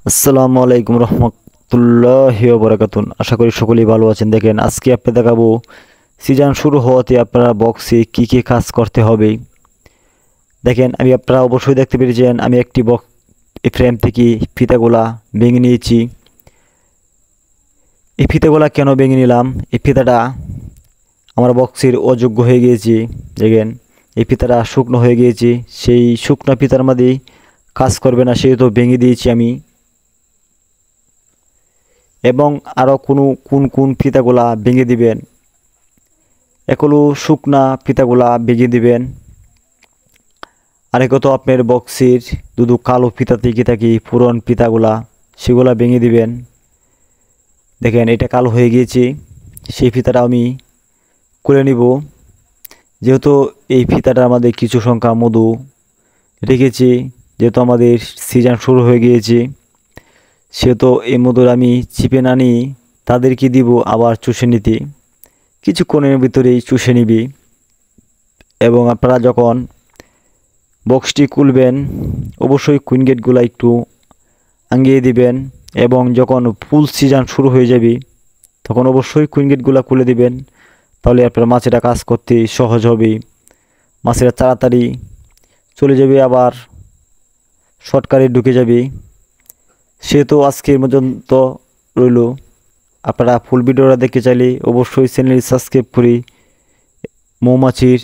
আসসালামু আলাইকুম রহমতুল্লাহি ওয়া বারাকাতুহু। আশা করি সকলেই ভালো আছেন। দেখেন আজকে আপনি দেখাবো সিজন শুরু হওয়াতে আপনারা বক্সে কি কি কাজ করতে হবে। দেখেন আপনারা অবশ্যই দেখতে পেরেছেন আমি একটি বক্স ফ্রেম থেকে ফিতাগুলা ভেঙে নিয়েছি। এই ফিতাগুলা কেন ভেঙে নিলাম? এই ফিতাটা আমার বক্সের অযোগ্য হয়ে গিয়েছে। দেখেন এই ফিতাটা শুকনো হয়ে গিয়েছে, সেই শুকনো ফিতার মধ্যে কাজ করবে না, সেহেতু ভেঙে দিয়েছি আমি। এবং আরও কোন ফিতাগুলা ভেঙে দিবেন, এগুলো শুকনা ফিতাগুলা ভেঙে দিবেন। আরেকও তো আপনার বক্সের দুধু কালো ফিতা থেকে থাকি পুরন ফিতাগুলা, সেগুলা ভেঙে দিবেন। দেখেন এটা কালো হয়ে গিয়েছে, সেই ফিতাটা আমি খুলে নিব। যেহেতু এই ফিতাটা আমাদের কিছু সংখ্যা মধু রেখেছি, যেহেতু আমাদের সিজন শুরু হয়ে গিয়েছে, সেহেতু এই মধুর আমি চিপে না নিই, তাদেরকে দিব আবার চুষে নিতে। কিছুক্ষণের ভিতরেই চুষে নিবি। এবং আপনারা যখন বক্সটি খুলবেন অবশ্যই কুইন গেটগুলো একটু আঙ্গিয়ে দিবেন। এবং যখন ফুল সিজন শুরু হয়ে যাবে তখন অবশ্যই কুইন গেটগুলো খুলে দিবেন। তাহলে আপনার মাছেরা কাজ করতে সহজ হবে, মাছেরা তাড়াতাড়ি চলে যাবে, আবার শর্টকাটে ঢুকে যাবে। সেহেতু আজকের পর্যন্ত রইল। আপনারা ফুল ভিডিওটা দেখতে চাইলে অবশ্যই চ্যানেল সাবস্ক্রাইব করে মৌমাছির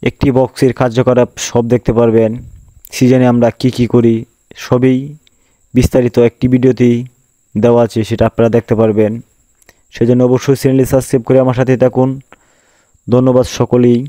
একটি বক্সের কার্যকলাপ সব দেখতে পারবেন। সিজনে আমরা কি করি সবই বিস্তারিত একটি ভিডিওতেই দেওয়া আছে, সেটা আপনারা দেখতে পারবেন। সেজন্য অবশ্যই চ্যানেলটি সাবস্ক্রাইব করে আমার সাথে থাকুন। ধন্যবাদ সকলেই।